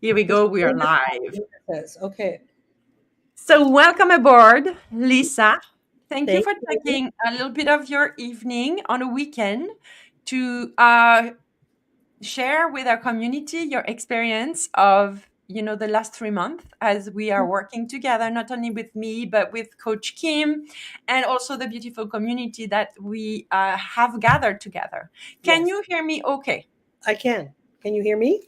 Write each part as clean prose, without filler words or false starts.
Here we Just go. We are wonderful live. says, okay, So, welcome aboard, Lisa. Thank you thank for you. taking a little bit of your evening on a weekend to share with our community your experience of the last 3 months as we are working together, not only with me but with Coach Kim and also the beautiful community that we have gathered together. Can Yes, you hear me? Okay. I can. Can you hear me?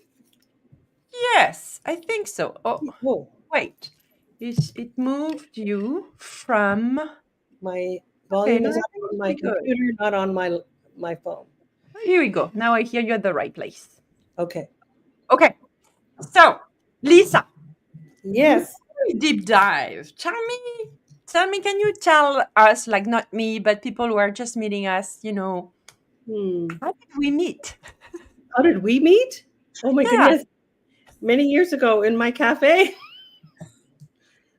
Yes, I think so. Oh, Oh, wait. It moved you from. my Okay, volume no, is I up think on my we're good. computer, not on my phone. Here we go. Now I hear you at the right place. Okay. Okay, so Lisa, Yes. very deep dive. Tell me, can you tell us, like not me, but people who are just meeting us, Hmm. how did we meet? How did we meet? Oh my Yeah. goodness. Many years ago in my cafe.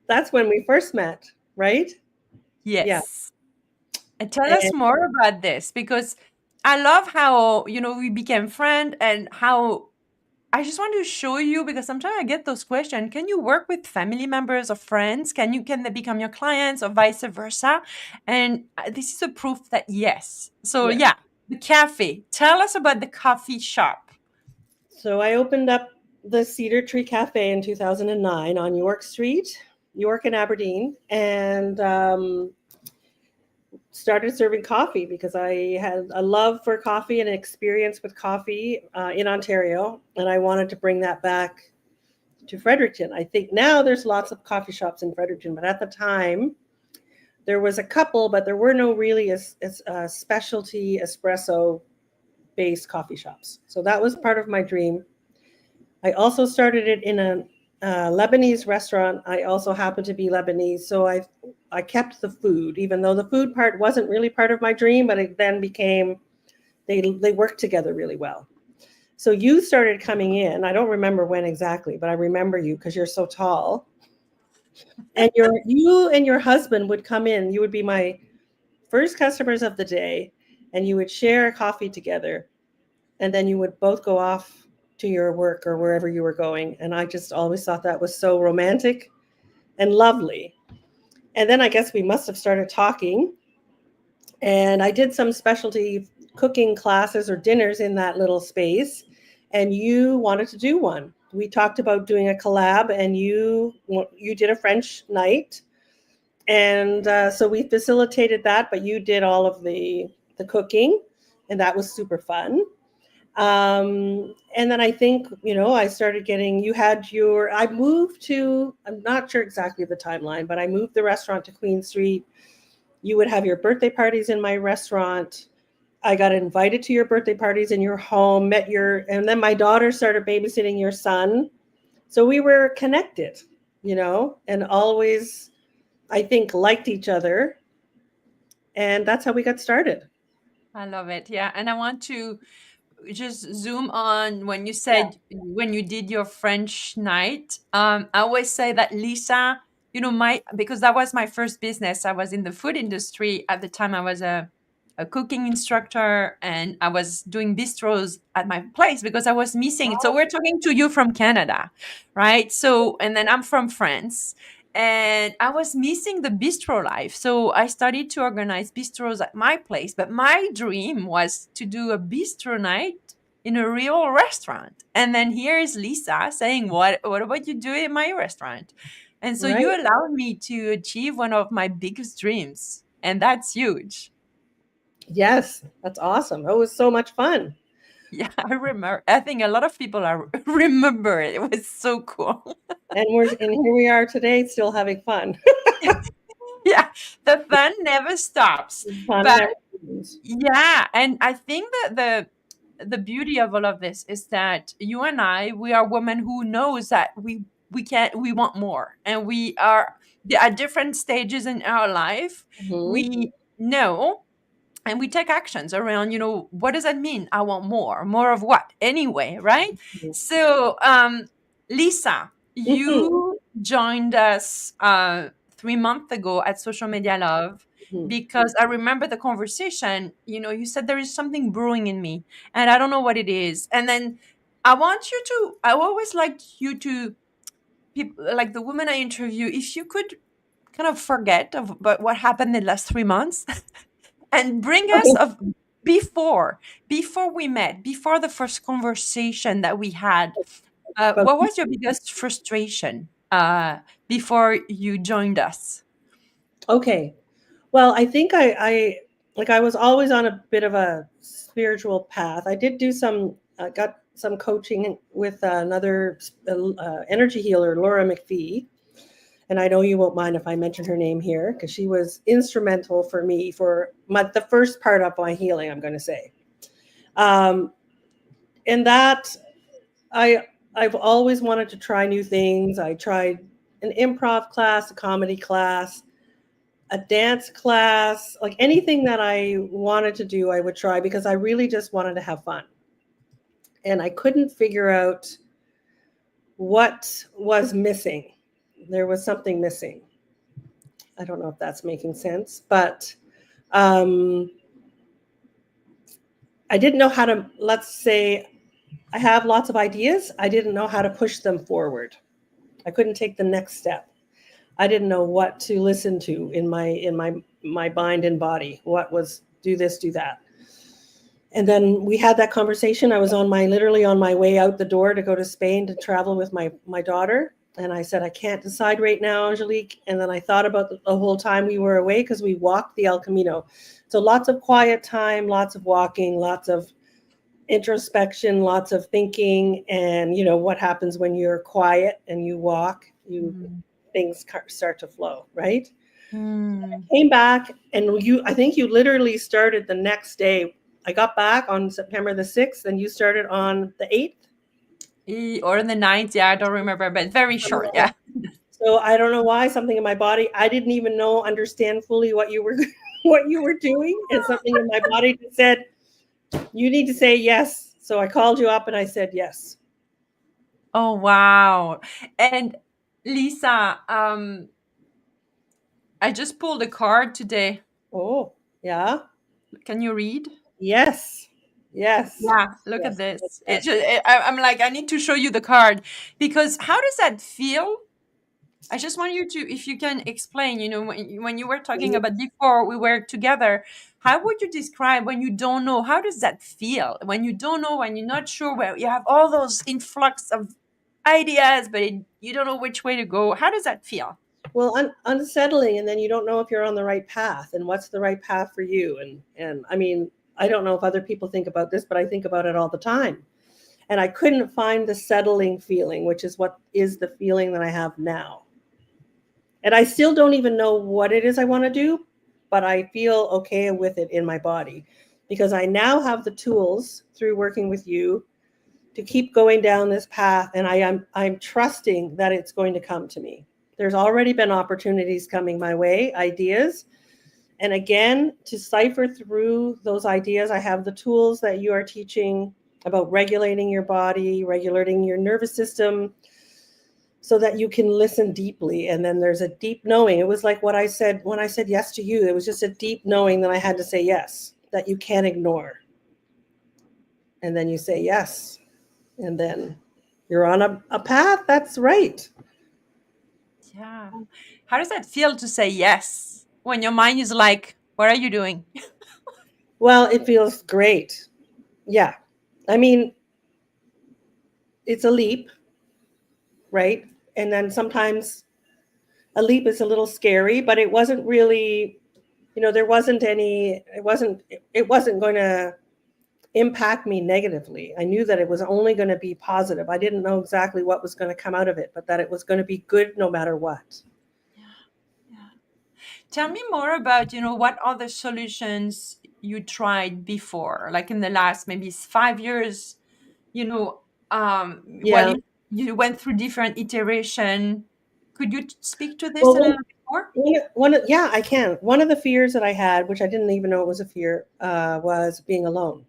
That's when we first met, right? Yeah. Yes. And tell us And more about this because I love how, we became friends and how I just want to show you because sometimes I get those questions. Can you work with family members or friends? Can they become your clients or vice versa? And this is a proof that yes. So yes. yeah, the cafe. Tell us about the coffee shop. So I opened up the Cedar Tree Cafe in 2009 on York Street, York and Aberdeen, and started serving coffee because I had a love for coffee and an experience with coffee in Ontario, and I wanted to bring that back to Fredericton. I think now there's lots of coffee shops in Fredericton, but at the time there was a couple, but there were no really specialty espresso based coffee shops. So that was part of my dream. I also started it in a Lebanese restaurant. I also happen to be Lebanese, so I kept the food, even though the food part wasn't really part of my dream, but it then became they worked together really well. So you started coming in. I don't remember when exactly, but I remember you because you're so tall. And you and your husband would come in. You would be my first customers of the day, and you would share coffee together, and then you would both go off to your work or wherever you were going. And I just always thought that was so romantic and lovely. And then I guess we must have started talking. And I did some specialty cooking classes or dinners in that little space. And you wanted to do one. We talked about doing a collab, and you did a French night, and so we facilitated that. But you did all of the cooking, and that was super fun. And then I think, I started getting, I moved to, I'm not sure exactly the timeline, but I moved the restaurant to Queen Street. You would have your birthday parties in my restaurant. I got invited to your birthday parties in your home, and then my daughter started babysitting your son. So we were connected, and always, I think, liked each other. And that's how we got started. I love it. Yeah. And I want to just zoom on when you Yeah. said when you did your French night. I always say that Lisa, my because that was my first business. I was in the food industry at the time. I was a cooking instructor and I was doing bistros at my place because I was missing it. So we're talking to you from Canada, right? So and then I'm from France and I was missing the bistro life. So I started to organize bistros at my place. But my dream was to do a bistro night in a real restaurant. And then here is Lisa saying, what about you do in my restaurant? And so you Right. allowed me to achieve one of my biggest dreams. And that's huge. Yes, that's awesome. It was so much fun. Yeah, I remember. I think a lot of people are remember it. It was so cool. And here we are today still having fun. Yeah, the fun never stops. Fun But never ends. yeah, and I think that the beauty of all of this is that you and I, we are women who knows that we want more, and we are at different stages in our life. Mhm. We know, and we take actions around. What does that mean? I want more of what? Anyway, right? So, Lisa, Mhm. you joined us 3 months ago at Social Media Love Mhm. because I remember the conversation. You said there is something brewing in me, and I don't know what it is. And then I always like you to, people like the woman I interview, if you could kind of forget about what happened in the last 3 months and bring us Okay. of before we met, before the first conversation that we had. But What was your biggest frustration before you joined us? okay. Well, I think I like I was always on a bit of a spiritual path. I did do some got some coaching with another energy healer, Laura McPhee, and I know you won't mind if I mention her name here because she was instrumental for me for the first part of my healing. I'm going to say, um, and that I I've always wanted to try new things. I tried an improv class, a comedy class, a dance class, like anything that I wanted to do, I would try because I really just wanted to have fun. And I couldn't figure out what was missing. There was something missing. I don't know if that's making sense, but um, I didn't know how to, let's say, I have lots of ideas. I didn't know how to push them forward. I couldn't take the next step. I didn't know what to listen to in my mind and body. What was do this, do that. And then we had that conversation. I was literally on my way out the door to go to Spain to travel with my daughter. And I said, I can't decide right now, Angelique. And then I thought about the whole time we were away because we walked the El Camino. So lots of quiet time, lots of walking, lots of introspection, lots of thinking. And you know what happens when you're quiet and you walk, Mm. things start to flow, right? Mm. Came back and I think you literally started the next day. I got back on September the 6th and you started on the 8th. Or the ninth, yeah, I don't remember, but very short, yeah. So I don't know why something in my body, I didn't even understand fully what you were what you were doing. And something in my body just said, you need to say yes. So I called you up and I said yes. Oh wow. And Lisa, I just pulled a card today. Oh, yeah. Can you read? Yes. Yes. Yeah, look at Yes. this. I'm like, I need to show you the card because how does that feel? I just want you to, if you can explain, when you were talking about before we were together, how would you describe when you don't know? How does that feel? When you don't know, when you're not sure, where you have all those influx of ideas, but you don't know which way to go. How does that feel? Well, unsettling, and then you don't know if you're on the right path and what's the right path for you. And I mean, I don't know if other people think about this, but I think about it all the time. And I couldn't find the settling feeling, which is what is the feeling that I have now. And I still don't even know what it is I want to do, but I feel okay with it in my body because I now have the tools through working with you to keep going down this path, and I'm trusting that it's going to come to me. There's already been opportunities coming my way, ideas. And again, to cipher through those ideas, I have the tools that you are teaching about regulating your body, regulating your nervous system, so that you can listen deeply. And then there's a deep knowing. It was like what I said when I said yes to you. It was just a deep knowing that I had to say yes, that you can't ignore. And then you say yes. And then you're on a path that's right. Yeah. How does that feel to say yes when your mind is like, what are you doing? Well, it feels great. Yeah. I mean, it's a leap, right? And then sometimes a leap is a little scary, but it wasn't really, there wasn't any, it wasn't going to impact me negatively. I knew that it was only going to be positive. I didn't know exactly what was going to come out of it, but that it was going to be good no matter what. Yeah. Yeah. Tell me more about, what other solutions you tried before, like in the last maybe 5 years, you know, well, Yeah. you went through different iteration. Could you speak to this Well, a little bit more? yeah, I can. One of the fears that I had, which I didn't even know it was a fear, was being alone.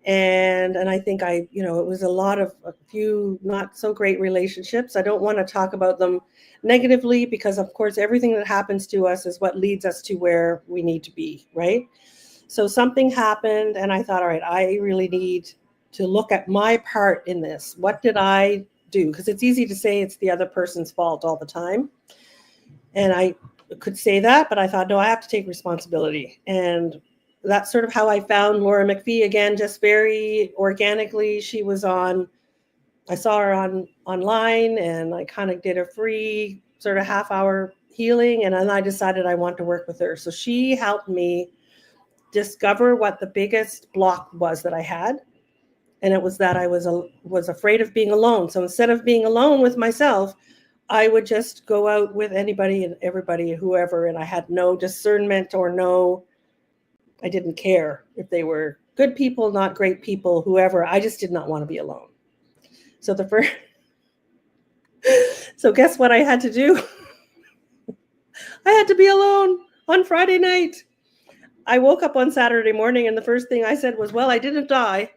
And I think it was a few not so great relationships. I don't want to talk about them negatively because, of course, everything that happens to us is what leads us to where we need to be, right? So something happened, and I thought, all right, I really need to look at my part in this. What did I do? Because it's easy to say it's the other person's fault all the time. And I could say that, but I thought, no, I have to take responsibility. And that's sort of how I found Laura McPhee again, just very organically. She was on, I saw her online, and I kind of did a free sort of half-hour healing, and then I decided I want to work with her. So she helped me discover what the biggest block was that I had. And it was that I was afraid of being alone. So instead of being alone with myself, I would just go out with anybody and everybody, whoever, and I had no discernment I didn't care if they were good people, not great people, whoever. I just did not want to be alone. So so guess what I had to do? I had to be alone on Friday night. I woke up on Saturday morning, and the first thing I said was, well, I didn't die.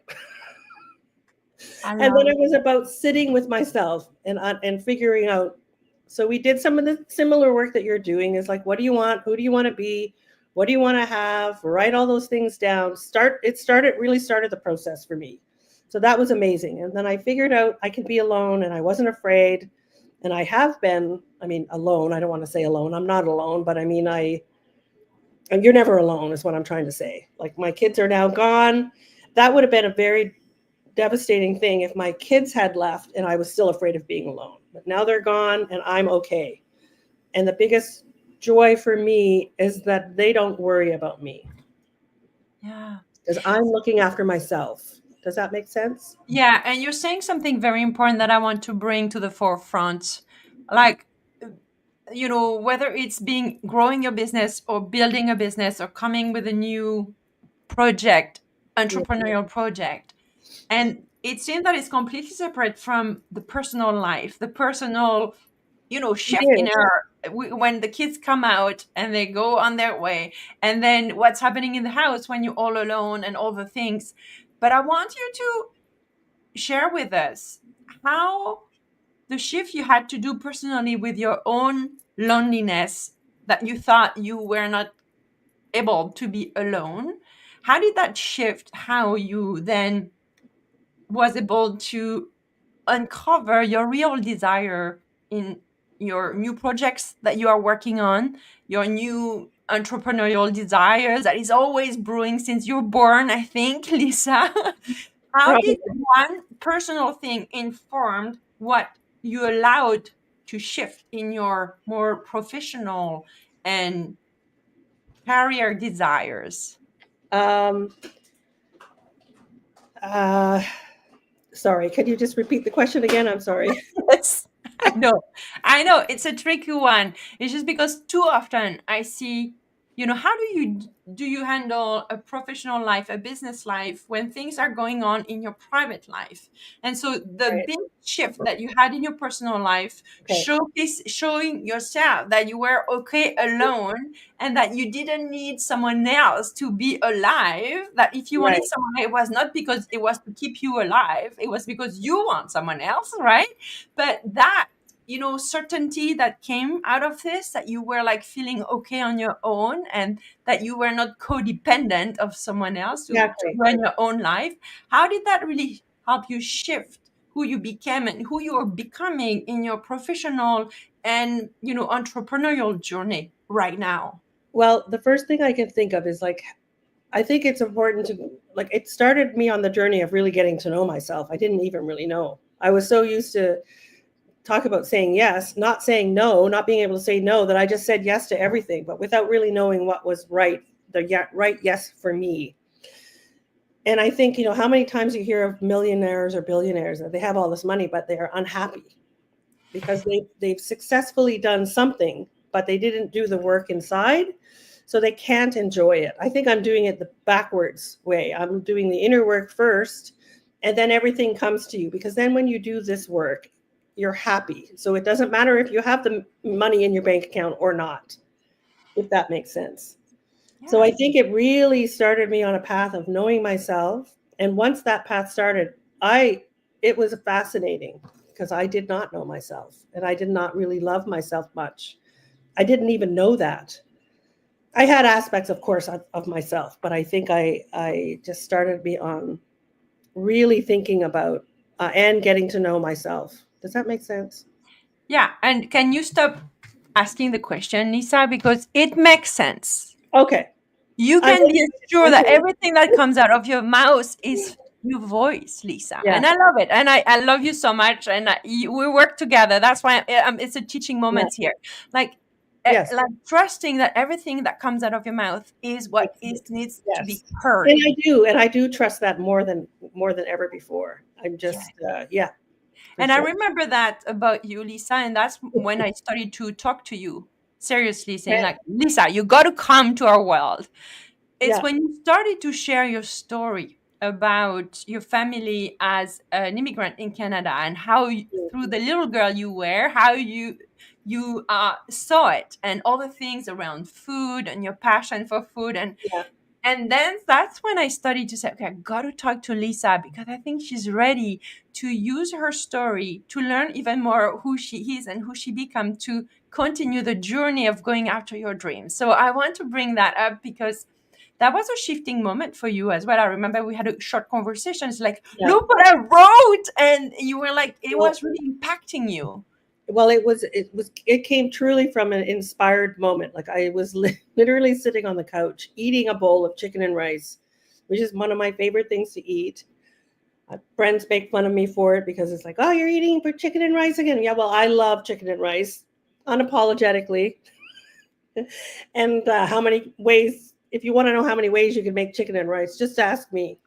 And then it was about sitting with myself and figuring out. So we did some of the similar work that you're doing, is like, what do you want? Who do you want to be? What do you want to have? Write all those things down. Really started the process for me. So that was amazing. And then I figured out I could be alone, and I wasn't afraid. And I have been, alone. I don't want to say alone. I'm not alone, but and you're never alone is what I'm trying to say. Like, my kids are now gone. That would have been a very devastating thing if my kids had left and I was still afraid of being alone. But now they're gone and I'm okay. And the biggest joy for me is that they don't worry about me. Yeah. Because I'm looking after myself. Does that make sense? Yeah. And you're saying something very important that I want to bring to the forefront. Like, whether it's growing your business or building a business or coming with a new project, entrepreneurial project. And it seems that it's completely separate from the personal life, the personal, chef dinner, when the kids come out and they go on their way, and then what's happening in the house when you're all alone and all the things. But I want you to share with us how the shift you had to do personally with your own loneliness, that you thought you were not able to be alone. How did that shift how you then was able to uncover your real desire in your new projects that you are working on, your new entrepreneurial desires that is always brewing since you're born, I think, Lisa? How did one personal thing informed what you allowed to shift in your more professional and career desires? Sorry, could you just repeat the question again? I'm sorry. Yes, I know. It's a tricky one. It's just because too often I see, how do you handle a professional life, a business life, when things are going on in your private life? And so the big shift that you had in your personal life, showing yourself that you were okay alone and that you didn't need someone else to be alive, that if you wanted someone, it was not because it was to keep you alive, it was because you want someone else, right? But that, certainty that came out of this, that you were like feeling okay on your own and that you were not codependent of someone else to run your own life. How did that really help you shift who you became and who you are becoming in your professional and, entrepreneurial journey right now? Well, the first thing I can think of is I think it's important to, it started me on the journey of really getting to know myself. I didn't even really know. I was so used to talk about saying yes, not saying no, not being able to say no, that I just said yes to everything, but without really knowing what was right, right yes for me. And I think, how many times you hear of millionaires or billionaires that they have all this money, but they are unhappy because they've successfully done something, but they didn't do the work inside. So they can't enjoy it. I think I'm doing it the backwards way. I'm doing the inner work first, and then everything comes to you. Because then when you do this work, you're happy. So it doesn't matter if you have the money in your bank account or not, if that makes sense. Yeah. So I think it really started me on a path of knowing myself. And once that path started, it was fascinating because I did not know myself and I did not really love myself much. I didn't even know that. I had aspects, of course, of myself, but I think I just started me on really thinking about and getting to know myself. Does that make sense? Yeah. And can you stop asking the question, Lisa? Because it makes sense. Okay. You I'm can be sure that okay. everything that comes out of your mouth is your voice, Lisa. Yeah. And I love it. And I love you so much. And we work together. That's why it's a teaching Yeah. moment here. Like, Yes. like trusting that everything that comes out of your mouth is what is needs to be Yes. heard. And I do trust that more than ever before. I'm Yeah. just yeah, for And I sure. remember that about you, Lisa. And that's when I started to talk to you seriously, saying, Okay. like, Lisa, you got to come to our world. It's Yeah. when you started to share your story about your family as an immigrant in Canada and how through the little girl you were, how you saw it and all the things around food and your passion for food Yeah. and then that's when I started to say, okay, I got to talk to Lisa because I think she's ready to use her story to learn even more who she is and who she become to continue the journey of going after your dreams. So I want to bring that up because that was a shifting moment for you as well. I remember we had a short conversation. It's like, Yeah. look what I wrote. And you were like, it Well, was really impacting you. well, it came truly from an inspired moment. Like I was literally sitting on the couch eating a bowl of chicken and rice, which is one of my favorite things to eat. Friends make fun of me for it because it's like, oh, you're eating for chicken and rice again. Yeah, well, I love chicken and rice unapologetically. And how many ways, if you want to know how many ways you can make chicken and rice, just ask me.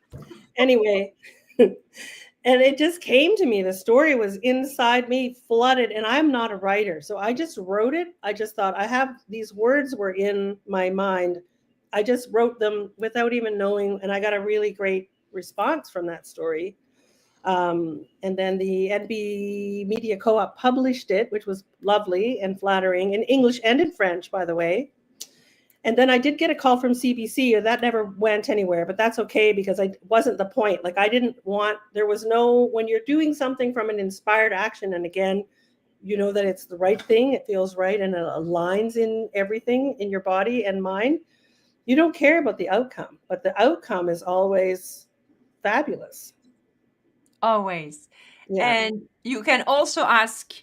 Anyway, and it just came to me. The story was inside me, flooded, and I'm not a writer. So I just wrote it. I just thought these words were in my mind. I just wrote them without even knowing, and I got a really great response from that story. And then the NB Media Co-op published it, which was lovely and flattering in English and in French, by the way. And then I did get a call from CBC, and that never went anywhere, but that's okay because I wasn't the point. Like I didn't want, there was no, when you're doing something from an inspired action, and again, you know that it's the right thing, it feels right, and it aligns in everything in your body and mind. You don't care about the outcome, but the outcome is always fabulous. Always. Yeah. And you can also ask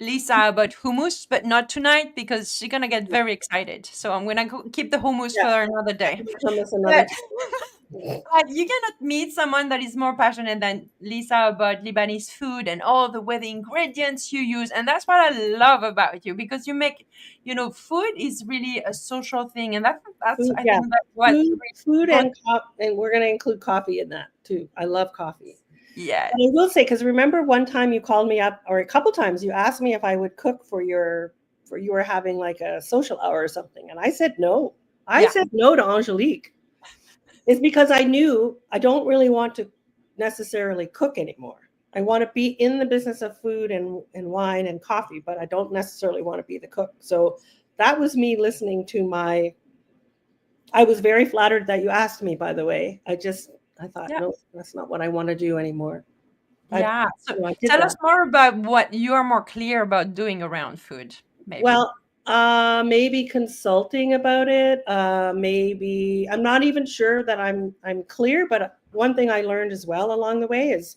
Lisa about hummus, but not tonight because she's gonna get very excited. So I'm gonna keep the hummus Yeah. for another day. Hummus another But, time. but you cannot meet someone that is more passionate than Lisa about Lebanese food and all the way the ingredients you use, and that's what I love about you because you make, food is really a social thing, and that's Food, I yeah. think that's what Food brought. and we're going to include coffee in that too. I love coffee. Yeah, And I will say, because remember one time you called me up, or a couple times you asked me if I would cook for you were having like a social hour or something, and I said no. I yeah, said no to Angelique. It's because I knew I don't really want to necessarily cook anymore. I want to be in the business of food and wine and coffee, but I don't necessarily want to be the cook. So that was me listening to I was very flattered that you asked me, by the way. I thought, yeah. no, that's not what I want to do anymore. I, Yeah. So I did tell us that. more about what you are more clear about doing around food, maybe. Well, maybe consulting about it. Maybe I'm not even sure that I'm clear, but one thing I learned as well along the way is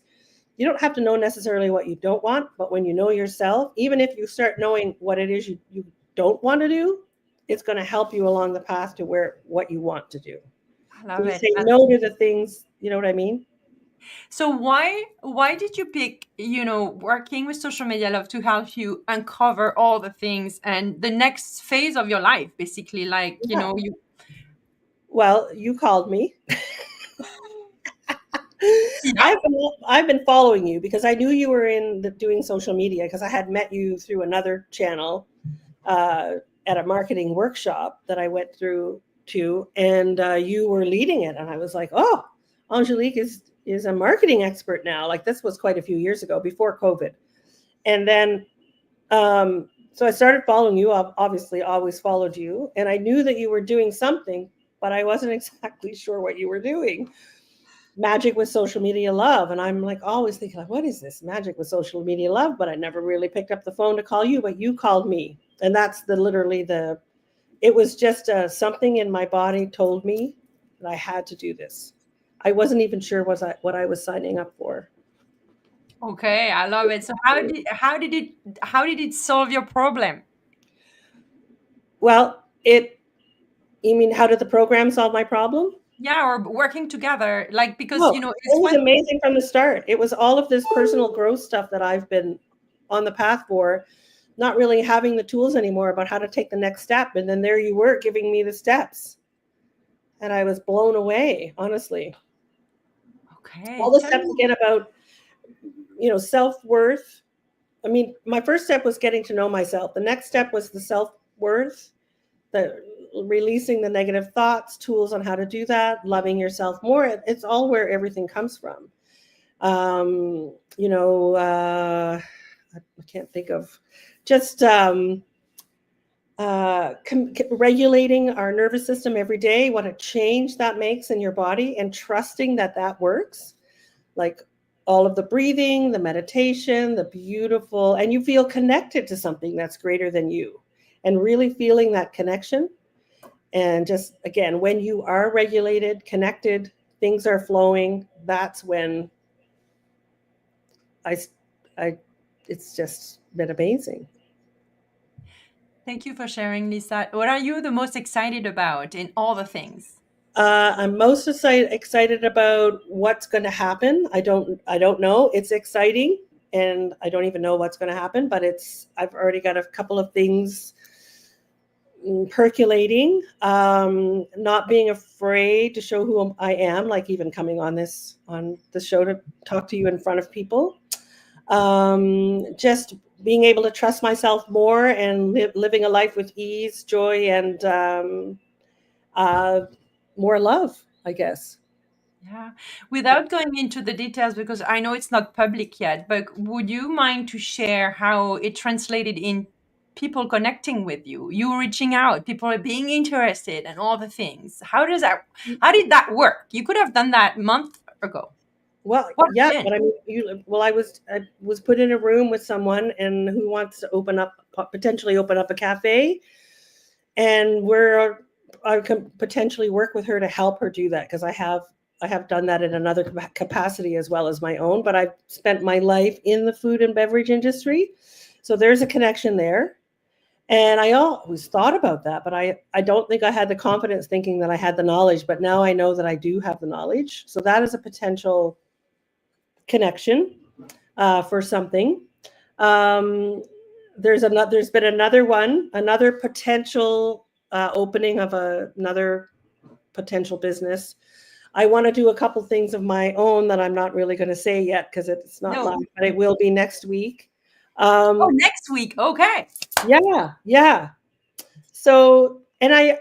you don't have to know necessarily what you don't want, but when you know yourself, even if you start knowing what it is you don't want to do, it's going to help you along the path to what you want to do. I So love you it. say no to the things, you know what I mean? So why did you pick, working with social media love to help you uncover all the things and the next phase of your life, basically, like, Yeah. you. Well, you called me. Yeah. I've been following you because I knew you were doing social media because I had met you through another channel uh, at a marketing workshop that I went through to, and you were leading it, and I was like, oh, Angelique is a marketing expert now. Like this was quite a few years ago before COVID, and then so I started following you. I've obviously always followed you, and I knew that you were doing something, but I wasn't exactly sure what you were doing. Magic with social media love, and I'm like always thinking like, what is this magic with social media love? But I never really picked up the phone to call you, but you called me, and that's literally it was just something in my body told me that I had to do this. I wasn't even sure what I was signing up for. Okay, I love it. So how did it solve your problem? Well, you mean how did the program solve my problem? Yeah, or working together, like because No, it's it was when. amazing from the start. It was all of this personal growth stuff that I've been on the path for, not really having the tools anymore about how to take the next step. And then there you were giving me the steps. And I was blown away, honestly. All Okay, the tell steps me. again about, self-worth. I mean, my first step was getting to know myself. The next step was the self-worth, the releasing the negative thoughts, tools on how to do that, loving yourself more. It's all where everything comes from. um, you know, I can't think of just regulating our nervous system every day, what a change that makes in your body, and trusting that that works. Like all of the breathing, the meditation, the beautiful, and you feel connected to something that's greater than you, and really feeling that connection. And just again, when you are regulated, connected, things are flowing, that's when I, I, it's just been amazing. Thank you for sharing, Lisa. What are you the most excited about in all the things? I'm most excited about what's going to happen. I don't know. It's exciting, and I don't even know what's going to happen. But I've already got a couple of things percolating. Not being afraid to show who I am, like even coming on the show to talk to you in front of people. Just being able to trust myself more and living a life with ease, joy, and uh, more love, I guess. Yeah. Without going into the details, because I know it's not public yet, but would you mind to share how it translated in people connecting with you, you reaching out, people being interested, and all the things? How did that work? You could have done that a month ago. Well, What yeah, then? but I mean, I was put in a room with someone and who wants to potentially open up a cafe, and I can potentially work with her to help her do that, because I have done that in another capacity as well as my own, but I've spent my life in the food and beverage industry. So there's a connection there. And I always thought about that, but I don't think I had the confidence thinking that I had the knowledge, but now I know that I do have the knowledge. So that is a potential connection for something. Um, there's been another potential opening of another potential business. I want to do a couple things of my own that I'm not really going to say yet because it's not No. live, but it will be next week. Oh, Um, next week. Okay. yeah, yeah. So, and I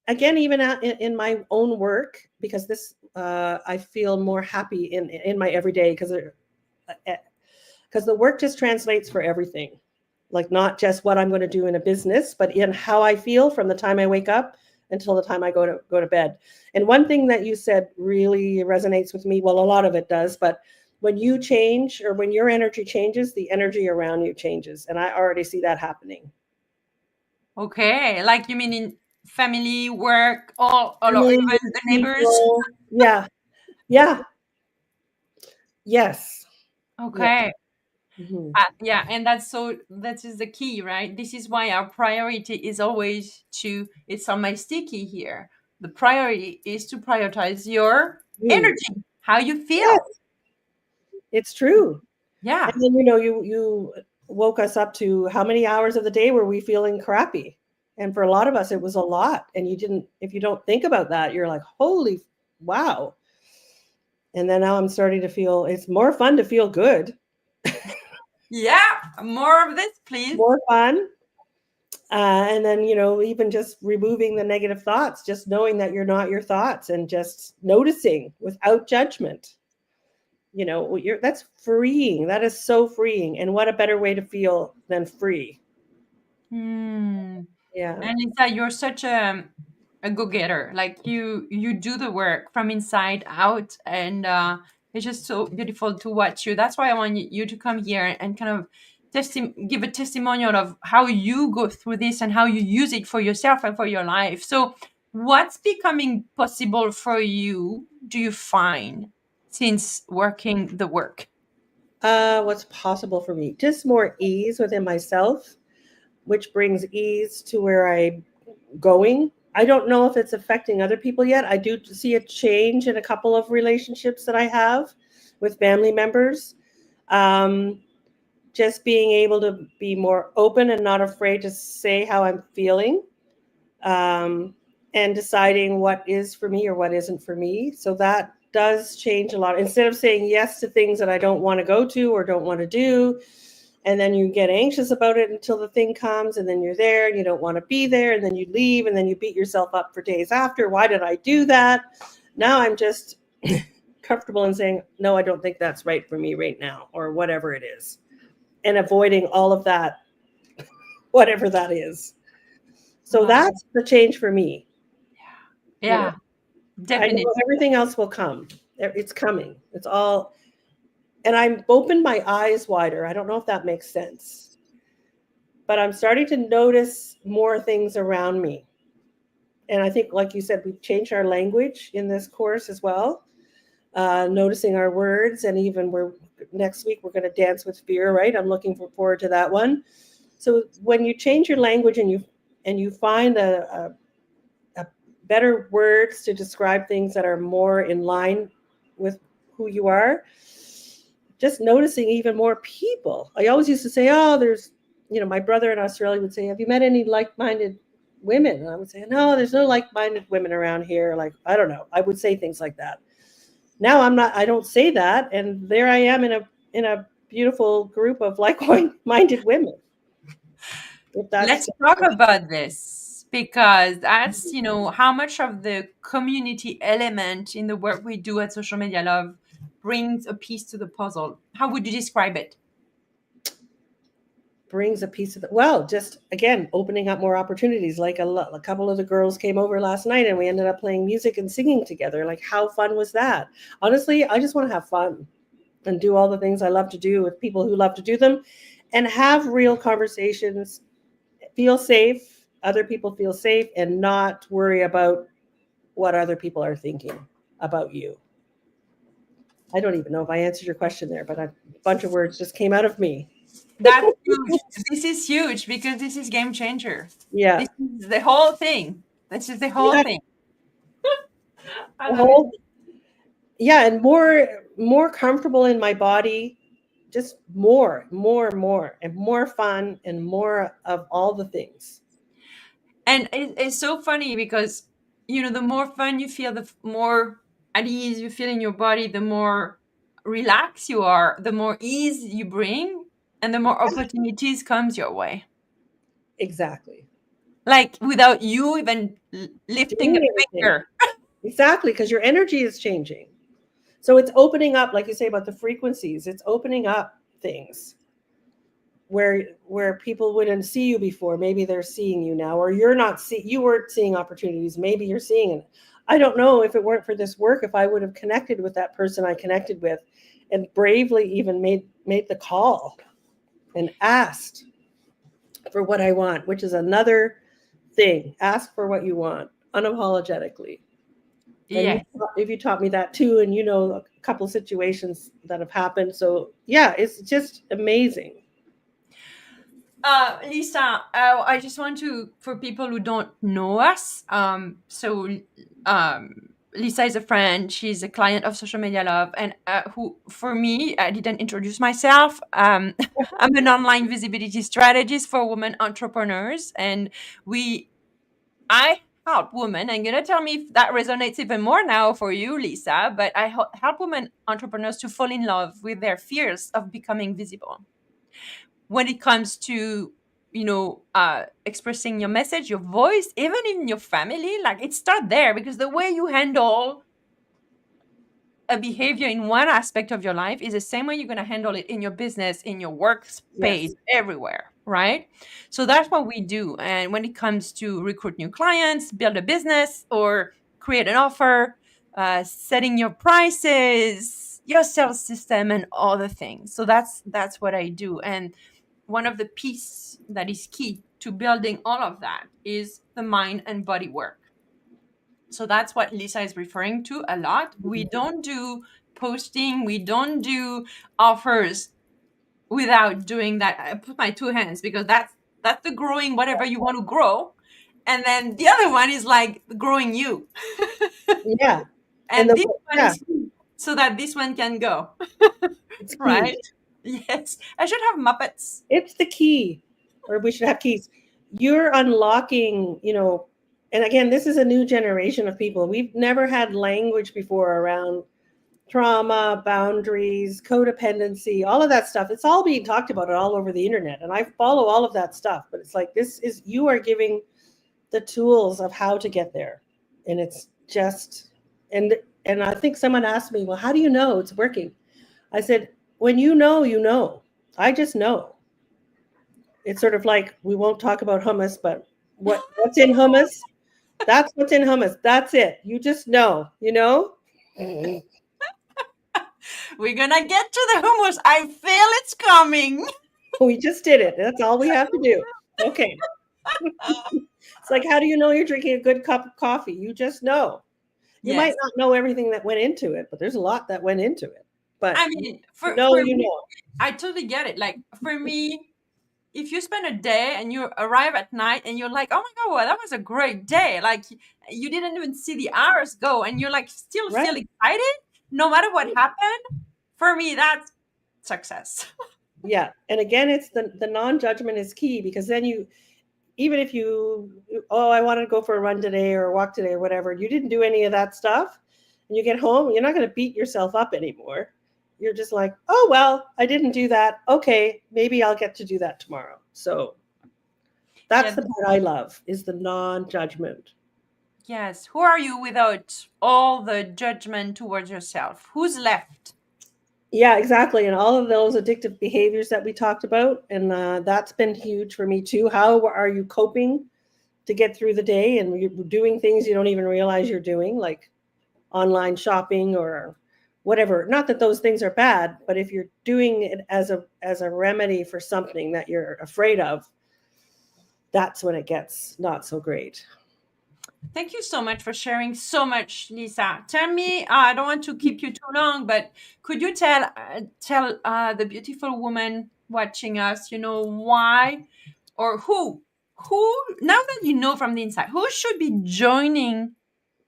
again, even in my own work, because I feel more happy in my everyday, because the work just translates for everything, like not just what I'm going to do in a business, but in how I feel from the time I wake up until the time I go to bed. And one thing that you said really resonates with me. Well, a lot of it does, but when you change, or when your energy changes, the energy around you changes, and I already see that happening. Okay. Like you mean in family, work, all or Family, even the neighbors? people, yeah, yeah, yes, yeah. Okay. Mhm. Yeah, and that is the key, right? This is why our priority is always it's on my sticky here. The priority is to prioritize your Mm. energy, how you Yes, feel. it's true. And Yeah. then you woke us up to how many hours of the day were we feeling crappy? And for a lot of us, it was a lot. And you didn't, if you don't think about that, you're like, holy wow. And then now I'm starting to feel it's more fun to feel good, Yeah. More of this, please. more fun. And then, even just removing the negative thoughts, just knowing that you're not your thoughts, and just noticing without judgment. That's freeing. That is so freeing. And what a better way to feel than free. Hmm. Yeah. And Lisa, you're such a go-getter. Like you do the work from inside out, and it's just so beautiful to watch you. That's why I want you to come here and kind of give a testimonial of how you go through this and how you use it for yourself and for your life. So What's becoming possible for you, do you find, since working the work? What's possible for me? Just more ease within myself, which brings ease to where I'm going. I don't know if it's affecting other people yet. I do see a change in a couple of relationships that I have with family members. Um, just being able to be more open and not afraid to say how I'm feeling, um, and deciding what is for me or what isn't for me. So that does change a lot. Instead of saying yes to things that I don't want to go to or don't want to do, and then you get anxious about it until the thing comes, and then you're there and you don't want to be there, and then you leave, and then you beat yourself up for days after. Why did I do that? Now I'm just comfortable in saying, no, I don't think that's right for me right now, or whatever it is, and avoiding all of that, whatever that is. So Wow. that's the change for me. You know, Yeah, I definitely. know everything else will come. It's coming. It's all, and I'm opened my eyes wider. I don't know if that makes sense, but I'm starting to notice more things around me. And I think, like you said, we've changed our language in this course as well, noticing our words. And even we're next week, we're going to dance with fear, right? I'm looking forward to that one. So when you change your language and you find a better words to describe things that are more in line with who you are, just noticing even more people. I always used to say, oh, there's, my brother in Australia would say, have you met any like-minded women? And I would say, no, there's no like-minded women around here. Like, I don't know. I would say things like that. Now I don't say that. And there I am in a beautiful group of like-minded women. If that's Let's talk about this because that's, how much of the community element in the work we do at Social Media Love brings a piece to the puzzle. How would you describe it? brings a piece of the, well, just again opening up more opportunities. Like a couple of the girls came over last night and we ended up playing music and singing together. Like, how fun was that? Honestly, I just want to have fun and do all the things I love to do with people who love to do them, and have real conversations, feel safe, other people feel safe, and not worry about what other people are thinking about you. I don't even know if I answered your question there, but a bunch of words just came out of me. That's huge. This is huge because this is game changer. Yeah. This is the whole thing. This is the whole Yeah. thing. I The love it. whole, yeah, and more comfortable in my body, just more and more fun and more of all the things. And it's so funny because, the more fun you feel, the more at ease you feel in your body, the more relaxed you are, the more ease you bring, and the more opportunities comes your way. Exactly. Like without you even lifting a Doing anything. finger. Exactly, because your energy is changing. So it's opening up, like you say about the frequencies, it's opening up things where people wouldn't see you before. Maybe they're seeing you now, or you weren't seeing opportunities. Maybe you're seeing it. I don't know if it weren't for this work, if I would have connected with that person I connected with and bravely even made the call and asked for what I want, which is another thing. Ask for what you want unapologetically. And Yes. you taught me that too, and a couple situations that have happened. So yeah, it's just amazing. Lisa, I just want to, for people who don't know us, Lisa is a friend. She's a client of Social Media Love, and who, for me, I didn't introduce myself. I'm an online visibility strategist for women entrepreneurs, and I help women. And you're gonna tell me if that resonates even more now for you, Lisa. But I help women entrepreneurs to fall in love with their fears of becoming visible when it comes to, expressing your message, your voice, even in your family. Like, it starts there because the way you handle a behavior in one aspect of your life is the same way you're going to handle it in your business, in your workspace, Yes. everywhere, right? So that's what we do. And when it comes to recruit new clients, build a business, or create an offer, setting your prices, your sales system, and all the things. So that's what I do. And one of the piece that is key to building all of that is the mind and body work. So that's what Lisa is referring to a lot. We don't do posting, we don't do offers without doing that. I put my two hands because that's the growing whatever you want to grow. And then the other one is like growing you. Yeah. And And this one yeah, is so that this one can go. it's key. Right? Yes. I should have Muppets. It's the key, or we should have keys. You're unlocking, and again, this is a new generation of people. We've never had language before around trauma, boundaries, codependency, all of that stuff. It's all being talked about all over the internet. And I follow all of that stuff. But it's like, you are giving the tools of how to get there. And it's just, and I think someone asked me, well, how do you know it's working? I said, when you know, you know. I just know. It's sort of like, we won't talk about hummus, but what's in hummus? That's what's in hummus. That's it. You just know, We're gonna get to the hummus. I feel it's coming. We just did it. That's all we have to do. Okay. It's like, how do you know you're drinking a good cup of coffee? You just know. You might Yes. not know everything that went into it, but there's a lot that went into it. But I mean, for you me, know. I totally get it. Like for me, if you spend a day and you arrive at night and you're like, oh my God, well, that was a great day. Like you didn't even see the hours go and you're like still Right. feel excited no matter what happened. For me, that's success. Yeah. And again, it's the non-judgment is key, because then even if I wanted to go for a run today or a walk today or whatever, you didn't do any of that stuff, and you get home, you're not going to beat yourself up anymore. You're just like, oh, well, I didn't do that. Okay, maybe I'll get to do that tomorrow. So that's Yeah. the part I love, is the non-judgment. Yes. Who are you without all the judgment towards yourself? Who's left? Yeah, exactly. And all of those addictive behaviors that we talked about. And that's been huge for me too. How are you coping to get through the day? And you're doing things you don't even realize you're doing, like online shopping or whatever. Not that those things are bad, but if you're doing it as a remedy for something that you're afraid of, that's when it gets not so great. Thank you so much for sharing so much, Lisa. Tell me, I don't want to keep you too long, but could you tell the beautiful woman watching us, why or who now that you know from the inside, who should be joining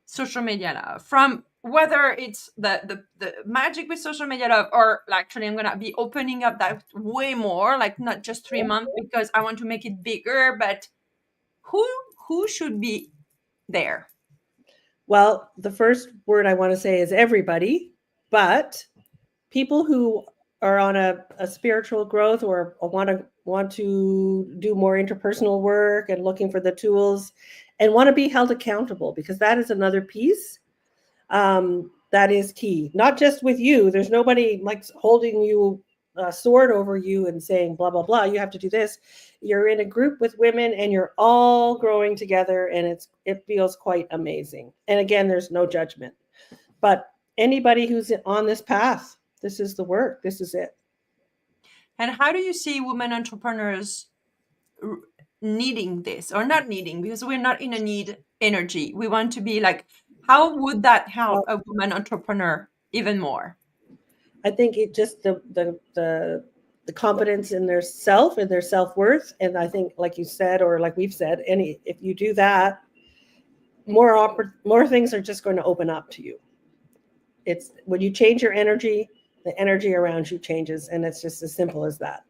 Social Media Love, from whether it's the magic with Social Media Love, or actually I'm gonna be opening up that way more, like not just 3 months because I want to make it bigger, but who who should be there? Well, the first word I want to say is everybody, but people who are on a spiritual growth, or want to do more interpersonal work and looking for the tools, and want to be held accountable, because that is another piece that is key. Not just with you. There's nobody like holding you a sword over you and saying blah blah blah. You have to do this. You're in a group with women and you're all growing together, and it feels quite amazing. And again, there's no judgment. But anybody who's on this path, this is the work. This is it. And how do you see women entrepreneurs needing this or not needing? Because we're not in a need energy. We want to be like, how would that help a woman entrepreneur even more? I think it just the confidence in their self and their self-worth. And I think, like you said, or like we've said, if you do that, more things are just going to open up to you. It's when you change your energy, the energy around you changes, and it's just as simple as that.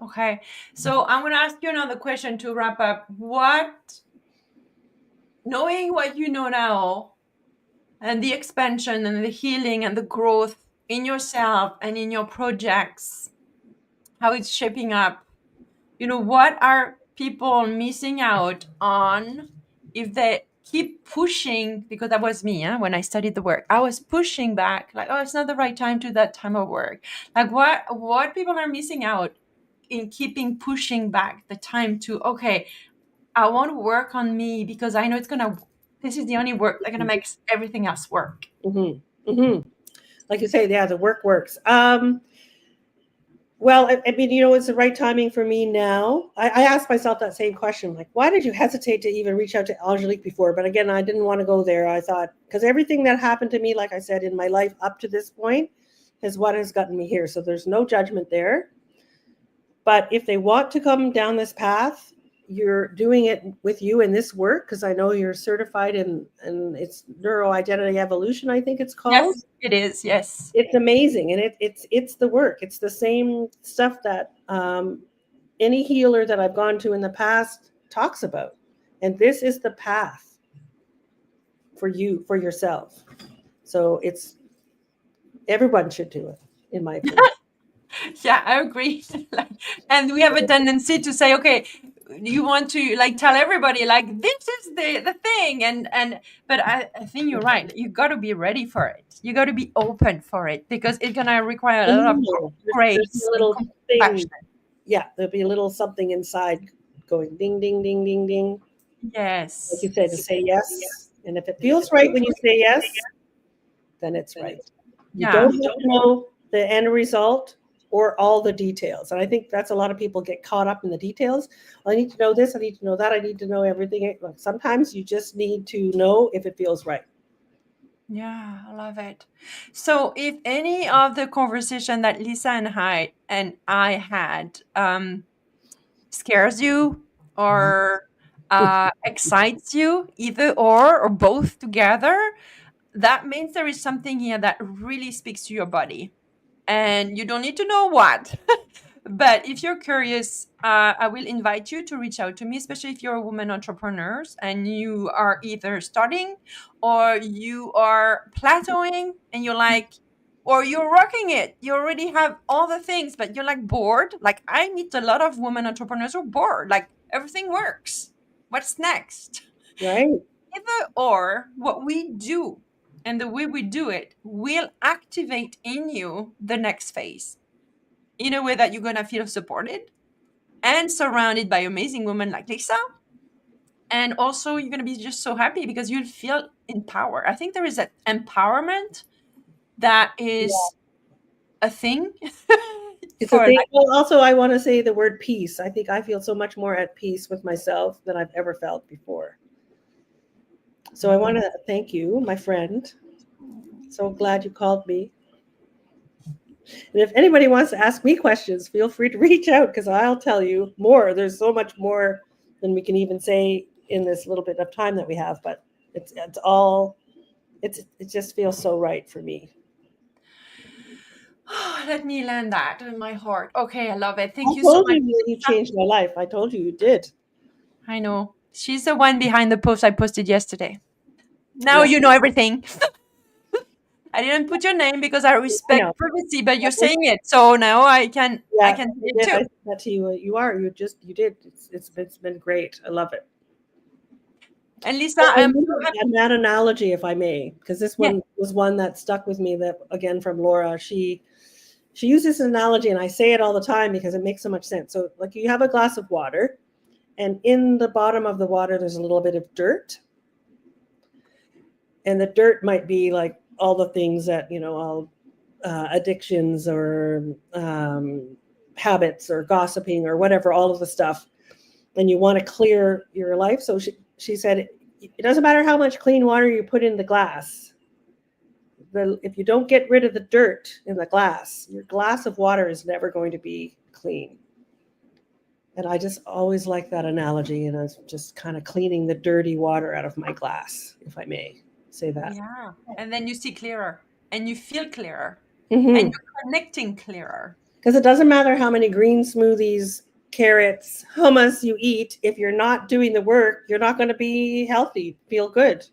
Okay, so I'm going to ask you another question to wrap up. Knowing what you know now, and the expansion and the healing and the growth in yourself and in your projects, how it's shaping up, what are people missing out on if they keep pushing? Because that was me, when I studied the work, I was pushing back, like, oh, it's not the right time to that time of work. Like what people are missing out in keeping pushing back the time to, okay, I want to work on me because I know this is the only work that's gonna make everything else work. Mm-hmm. Mm-hmm. Like you say, yeah, the work works. Well, I mean, it's the right timing for me now. I asked myself that same question, like, why did you hesitate to even reach out to Angelique before? But again, I didn't want to go there. I thought, because everything that happened to me, like I said, in my life up to this point, is what has gotten me here. So there's no judgment there. But if they want to come down this path, you're doing it with you in this work, because I know you're certified in, and it's neuro identity evolution, I think it's called. Yes, it is. Yes. It's amazing, and it's the work. It's the same stuff that any healer that I've gone to in the past talks about, and this is the path for you, for yourself. So it's everyone should do it, in my opinion. Yeah, I agree. Like, and we have a tendency to say, okay, you want to like tell everybody like this is the thing, and but I think you're right. You got to be ready for it. You got to be open for it, because it's gonna require a lot of There's grace a and little compassion. thing. Yeah, there'll be a little something inside going ding, ding, ding, ding, ding. Like Yes. you said, to say yes. And if it feels right when you say yes, then it's right. You Yeah. don't have to know the end result or all the details. And I think that's a lot of people get caught up in the details. I need to know this, I need to know that, I need to know everything. Sometimes you just need to know if it feels right. Yeah, I love it. So, if any of the conversation that Lisa and I had scares you or excites you, either or both together, that means there is something here that really speaks to your body, and you don't need to know what. But if you're curious, I will invite you to reach out to me, especially if you're a woman entrepreneur and you are either starting or you are plateauing and you're like, or you're rocking it. You already have all the things, but you're like bored. Like, I meet a lot of women entrepreneurs who are bored. Like, everything works. What's next? Right? Either or, what we do and the way we do it will activate in you the next phase in a way that you're going to feel supported and surrounded by amazing women like Lisa. And also, you're going to be just so happy because you'll feel empowered. I think there is an empowerment that is a thing It's a for thing. like, Well, also, I want to say the word peace. I think I feel so much more at peace with myself than I've ever felt before. So I want to thank you, my friend. So glad you called me. And if anybody wants to ask me questions, feel free to reach out, because I'll tell you more. There's so much more than we can even say in this little bit of time that we have, but it's all it just feels so right for me. let me land that in my heart. Okay, I love it. I Thank you so told much. you that you changed my life. I told you you did. I know. She's the one behind the post I posted yesterday. Now Yeah, you know everything. I didn't put your name because I I know. respect privacy, but you're saying it, so now I Yeah, can say you it did. I too. said that to you. You did. It's been great. I love it. And Lisa, Well, I I'm so remember happy. that analogy, if I may, because this Yeah, one was one that stuck with me. That again from Laura. She uses this analogy, and I say it all the time because it makes so much sense. So, like, you have a glass of water, and in the bottom of the water, there's a little bit of dirt, and the dirt might be like all the things that all addictions or habits or gossiping or whatever, all of the stuff, and you want to clear your life. So she said, it doesn't matter how much clean water you put in the glass. If you don't get rid of the dirt in the glass, your glass of water is never going to be clean. And I just always like that analogy. And I was just kind of cleaning the dirty water out of my glass, if I may say that. yeah. And then you see clearer and you feel clearer and Mm-hmm. you're connecting clearer. Because it doesn't matter how many green smoothies, carrots, hummus you eat. If you're not doing the work, you're not going to be healthy, feel good.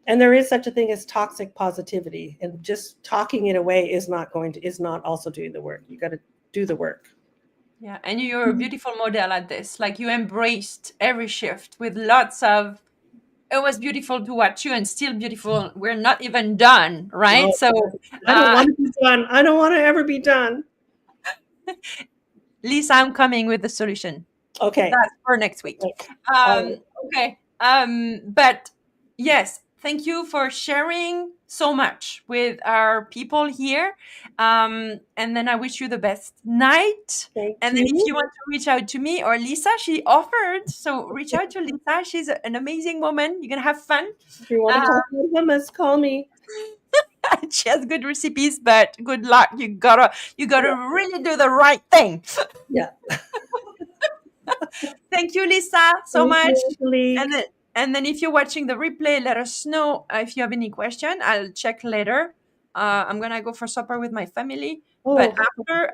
And there is such a thing as toxic positivity, and just talking it away is not also doing the work. You got to do the work. Yeah. And you're a beautiful model at this. Like, you embraced every shift with lots of, it was beautiful to watch you and still beautiful. We're not even done, right? No, So, I don't uh, want to be done. I don't want to ever be done. Lisa, I'm coming with the solution. Okay. That's for next week. All right. Okay. But yes, thank you for sharing so much with our people here. And then I wish you the best night. Thank And then if you. you want to reach out to me or Lisa, she offered. So reach out to Lisa. She's an amazing woman. You're going to have fun. If you want to talk about hummus, call me. She has good recipes, but good luck. You gotta really do the right thing. Yeah. Thank you, Lisa, so Thank much. you, Angelique. And then if you're watching the replay, let us know if you have any question. I'll check later. I'm gonna go for supper with my family, but Oh, after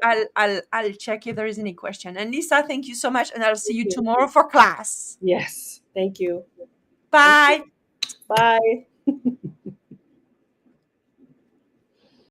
I'll check if there is any question. And Lisa, thank you so much, and I'll see thank you you. tomorrow for class. Yes. Thank you. Thank Bye. you. Bye.